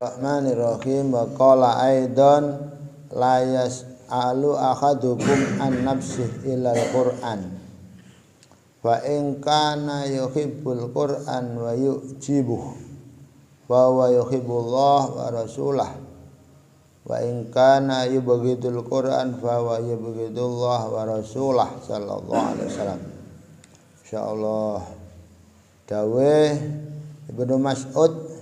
Bismillahirrahmanirrahim. Wa qala aidan la yas'alu ahadukum an nafsihi ilal Qur'an wa in kana yuhibbul Qur'an wa yu'jibuh wa huwa yuhibbullah wa rasulah wa in kana yubghidul Qur'an fa huwa yubghidullah wa rasulah sallallahu alaihi wasallam. Insyaallah dawuh Ibnu Mas'ud,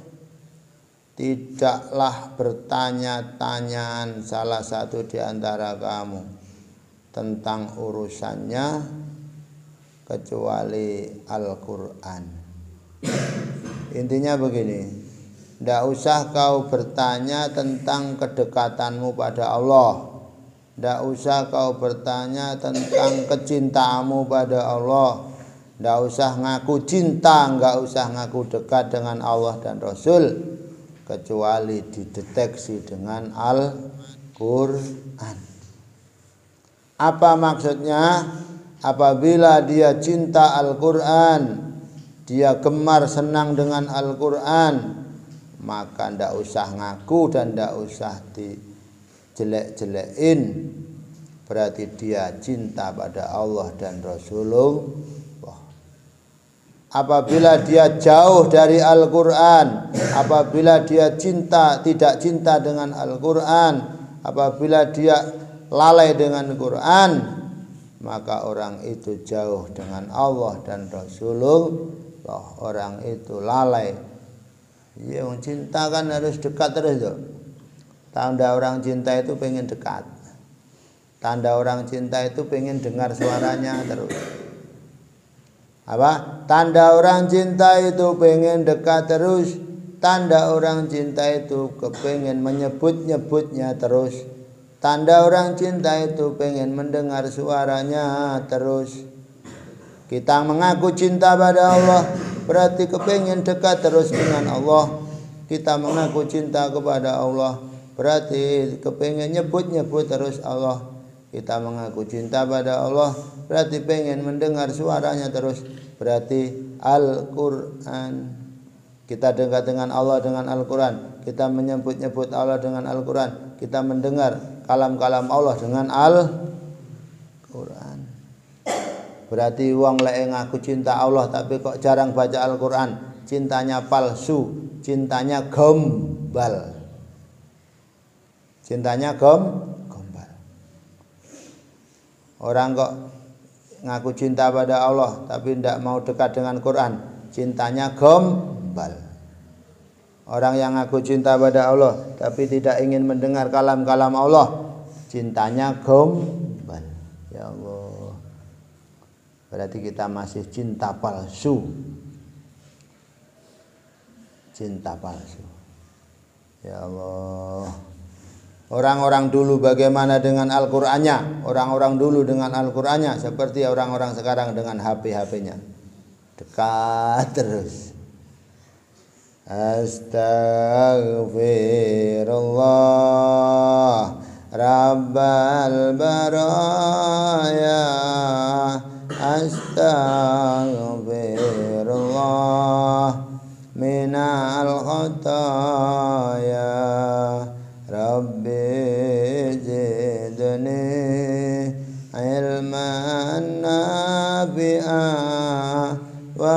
tidaklah bertanya-tanyaan salah satu di antara kamu tentang urusannya kecuali Al-Quran. Intinya begini, tidak usah kau bertanya tentang kedekatanmu pada Allah, tidak usah kau bertanya tentang kecintaanmu pada Allah, tidak usah ngaku cinta, nggak usah ngaku dekat dengan Allah dan Rasul, kecuali dideteksi dengan Al-Quran. Apa maksudnya? Apabila dia cinta Al-Quran, dia gemar senang dengan Al-Quran, maka ndak usah ngaku dan ndak usah dijelek-jelekin. Berarti dia cinta pada Allah dan Rasulullah. Apabila dia jauh dari Al-Quran, apabila dia tidak cinta dengan Al-Quran, apabila dia lalai dengan Quran, maka orang itu jauh dengan Allah dan Rasulullah. Orang itu lalai. Yang cinta kan harus dekat terus tuh. Tanda orang cinta itu pengen dekat. Tanda orang cinta itu pengen dengar suaranya terus. Apa? Tanda orang cinta itu pengen dekat terus. Tanda orang cinta itu kepengen menyebut-nyebutnya terus. Tanda orang cinta itu pengen mendengar suaranya terus. Kita mengaku cinta pada Allah, berarti kepengen dekat terus dengan Allah. Kita mengaku cinta kepada Allah, berarti kepengen nyebut-nyebut terus Allah. Kita mengaku cinta pada Allah, berarti pengen mendengar suaranya terus. Berarti Al-Quran. Kita dekat dengan Allah dengan Al-Quran. Kita menyebut-nyebut Allah dengan Al-Quran. Kita mendengar kalam-kalam Allah dengan Al-Quran. Berarti wong lek ngaku cinta Allah tapi kok jarang baca Al-Quran, cintanya palsu, cintanya gombal. Cintanya gombal. Orang kok ngaku cinta pada Allah tapi tidak mau dekat dengan Quran, cintanya gombal. Orang yang ngaku cinta pada Allah tapi tidak ingin mendengar kalam-kalam Allah, cintanya gombal. Ya Allah, berarti kita masih cinta palsu. Cinta palsu. Ya Allah. Orang-orang dulu bagaimana dengan Al-Qur'annya? Orang-orang dulu dengan Al-Qur'annya seperti orang-orang sekarang dengan HP-HP-nya. Dekat terus. Astaghfirullah Rabbal baraya. Astaghfirullah minal khataya. Rabbi zidni ilman nafi'an wa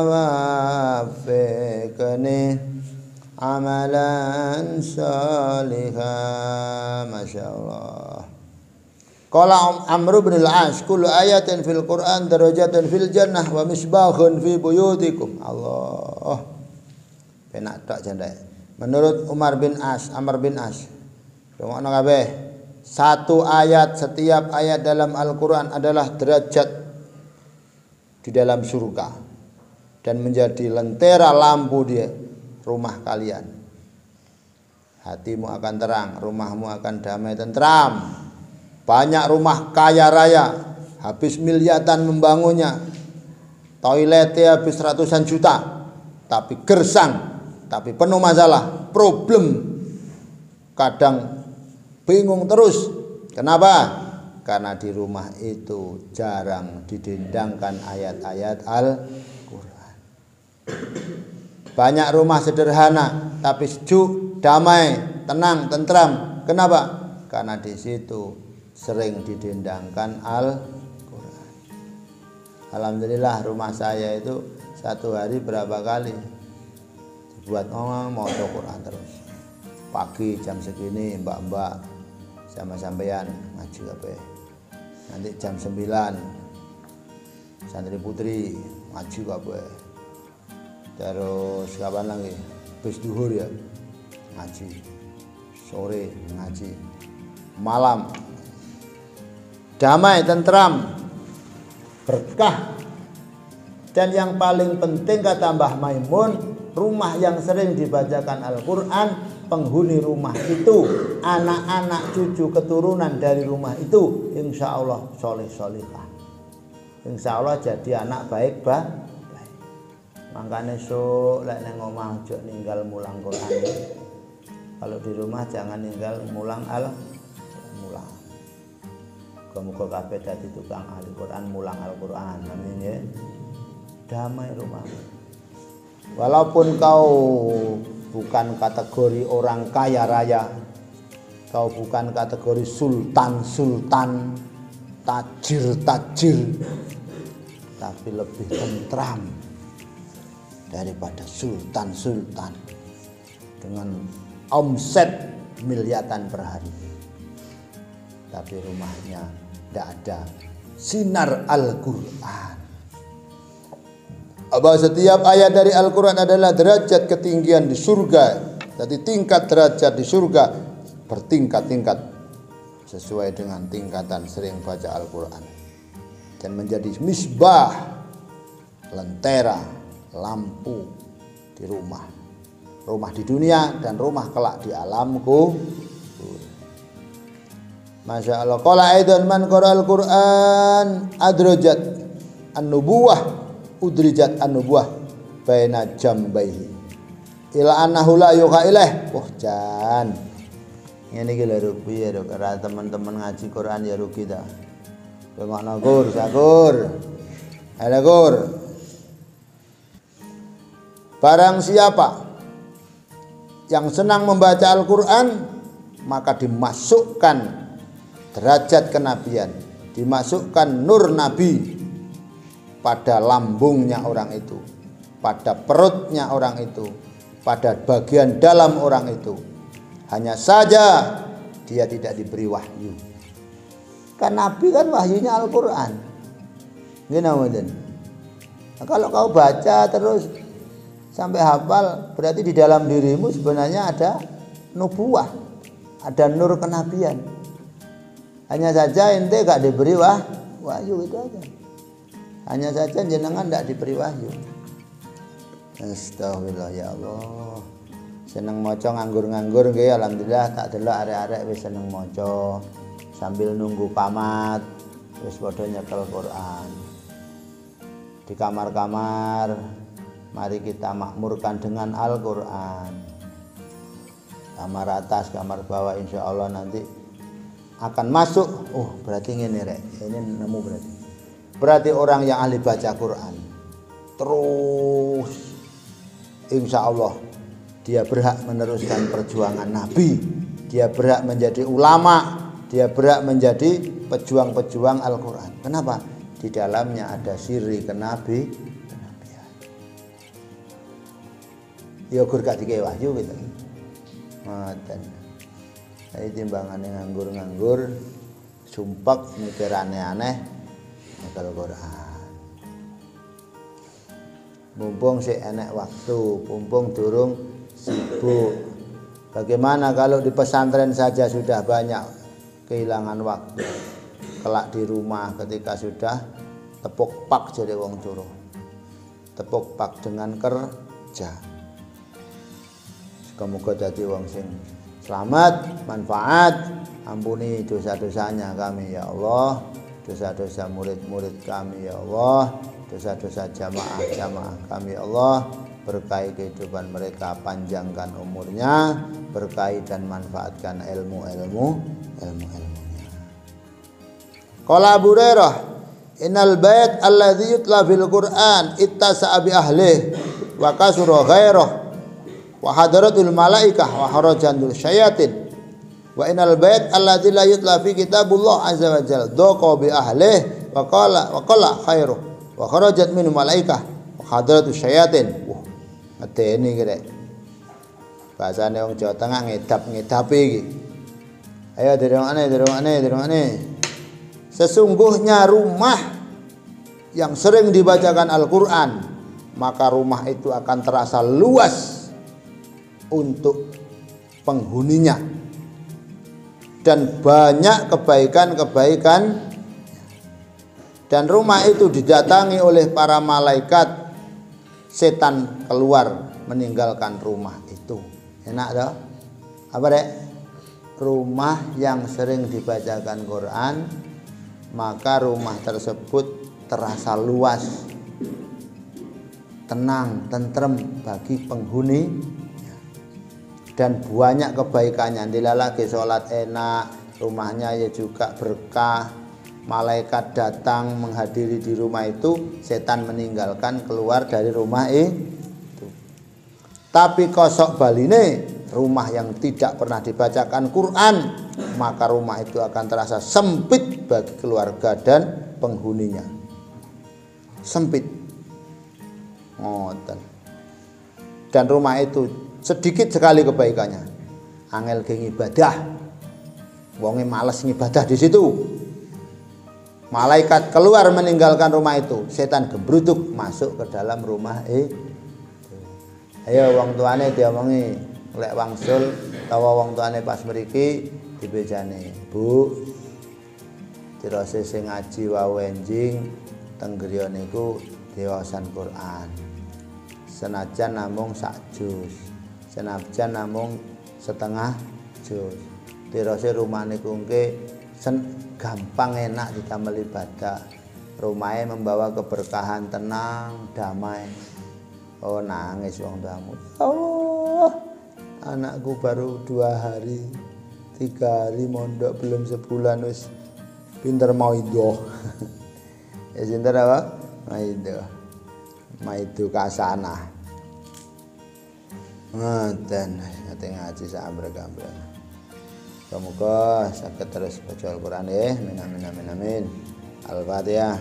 waffiqni amalan salihah. Masya Allah. Qala Amr bin al-As, kullu ayatin fil Qur'an darajatun fil jannah wa misbahun fi buyutikum. Allah, penak tak jandai. Menurut Amr bin As, satu ayat, setiap ayat dalam Al-Quran adalah derajat di dalam surga dan menjadi lentera lampu di rumah kalian. Hatimu akan terang, rumahmu akan damai tentram. Banyak rumah kaya raya, habis miliaran membangunnya, toiletnya habis ratusan juta, tapi gersang, tapi penuh masalah, problem, kadang bingung terus. Kenapa? Karena di rumah itu jarang didendangkan ayat-ayat Al-Quran. Banyak rumah sederhana tapi sejuk, damai, tenang, tentram. Kenapa? Karena di situ sering didendangkan Al-Quran. Alhamdulillah rumah saya itu satu hari berapa kali buat ngomong mau Quran terus. Pagi jam segini mbak-mbak sama sampean ngaji kabeh. Nanti jam 9 santri putri ngaji kabeh. Terus kapan lagi? Habis duhur ya ngaji. Sore ngaji. Malam damai, tentram, berkah. Dan yang paling penting kata Mbah Maimun, rumah yang sering dibacakan Al-Quran, penghuni rumah itu, anak-anak cucu keturunan dari rumah itu, insya Allah soleh-solehah. Insya Allah jadi anak baik, Makanya lek neng omah ojo ninggal mulang Quran. Kalau di rumah jangan ninggal mulang mulang. Muga-muga kabeh dadi tukang ahli Quran, mulang Al-Quran. Amin ya. Damai rumah. Walaupun kau bukan kategori orang kaya raya, kau bukan kategori sultan, tajir, tapi lebih tentram daripada sultan dengan omset miliaran per hari. Tapi rumahnya tidak ada sinar Al-Quran. Bahwa setiap ayat dari Al-Quran adalah derajat ketinggian di surga. Jadi tingkat derajat di surga bertingkat-tingkat sesuai dengan tingkatan sering baca Al-Quran. Dan menjadi misbah, lentera, lampu di rumah. Rumah di dunia dan rumah kelak di alamku. Masya Allah. Qala aidan man qara'al Qur'an adrajat an-nubuwah udrijat an-nubuwah baina jambaihi ila annahu la yuha ilaih. Wah jan. Ngene iki lho rugi ya karena teman-teman ngaji Quran ya rugi ta. Bengokno Gur, sakur. Ada Gur. Barang siapa yang senang membaca Al-Quran maka dimasukkan derajat kenabian, dimasukkan nur nabi pada lambungnya orang itu, pada perutnya orang itu, pada bagian dalam orang itu. Hanya saja dia tidak diberi wahyu. Kan nabi kan wahyunya Al-Quran. Nah, kalau kau baca terus sampai hafal, berarti di dalam dirimu sebenarnya ada nubuwah, ada nur kenabian. Hanya saja ente gak diberi wahyu, itu aja. Hanya saja jenengan gak diberi wahyu. Astagfirullah ya Allah. Seneng maca nganggur-nganggur nggih, alhamdulillah tak delok arek-arek wis seneng maca sambil nunggu kamat wis padha nyekel Quran. Di kamar-kamar mari kita makmurkan dengan Al-Quran. Kamar atas, kamar bawah insya Allah nanti akan masuk. Oh berarti ini rek, ini nemu berarti orang yang ahli baca Quran terus insya Allah dia berhak meneruskan perjuangan Nabi, dia berhak menjadi ulama, dia berhak menjadi pejuang-pejuang Al-Quran. Kenapa? Di dalamnya ada siri kenabian. Ya gur gak dikei wahyu gitu. Ngoten. Jadi timbangannya nganggur-nganggur, sumpek mikir aneh-aneh, nyekel Quran. Mumpung sik enek waktu, mumpung durung sibuk. Bagaimana kalau di pesantren saja sudah banyak kehilangan waktu. Kelak di rumah ketika sudah tepuk pak jadi wong turu. Tepuk pak dengan kerja. Semoga dadi wong sing selamat, manfaat, ampuni dosa-dosanya kami ya Allah, dosa-dosa murid-murid kami ya Allah, dosa-dosa jamaah-jamaah kami ya Allah, berkahi kehidupan mereka, panjangkan umurnya, berkahi dan manfaatkan ilmu-ilmunya. Qala Abu Hurairah, innal bait alladzi yutla fil Qur'an ittasa'a bi ahlihi wa kasura ghairihi wa hadaratul malaikah wa harajantul syayatin wa inal bait alladzi la yutla fi kitabullah azza wa jalla dhaqa bi ahlih wa qala khairu wa kharajat minhu malaikah wa hadaratus syayatin. Ngedeni iki rek. Bahasane wong Jawa Tengah ngedap-ngedapi iki. Ayo dirungokne. Sesungguhnya rumah yang sering dibacakan Al-Qur'an, maka rumah itu akan terasa luas untuk penghuninya dan banyak kebaikan-kebaikan, dan rumah itu didatangi oleh para malaikat. Setan keluar meninggalkan rumah itu. Enak toh? Apa dek? Rumah yang sering dibacakan Quran, maka rumah tersebut terasa luas, tenang, tentrem bagi penghuni, dan banyak kebaikannya. Dilalagi sholat enak, rumahnya ya juga berkah. Malaikat datang menghadiri di rumah itu, setan meninggalkan keluar dari rumah itu. Tapi kosok baline, rumah yang tidak pernah dibacakan Quran, maka rumah itu akan terasa sempit bagi keluarga dan penghuninya. Sempit. Ngoten. Dan rumah itu sedikit sekali kebaikannya. Angel ge ibadah. Wonge males ngibadah di situ. Malaikat keluar meninggalkan rumah itu, setan gebrutuk masuk ke dalam rumah itu. Ayo wong tuane diomongi, lek wangsul tawa wong tuane pas mriki dibejane, Bu. Dirose sing ngaji wae enjing teng griya niku diwaosan Quran. Senajan namung sak juz, senajan namung setengah juz. Dirose rumah niku engke gampang enak didamel ibadah. Rumahnya membawa keberkahan, tenang, damai. Oh nangis wong tuamu. Oh, anakku baru 2 hari, 3 hari mondok, belum sebulan wis pinter mau idoh. Ya pinter apa? Maido kasana. Dan ngaji sak ambrek-ambrek. Semoga sakit terus baca Al-Quran ya. Amin. Al-Fatihah.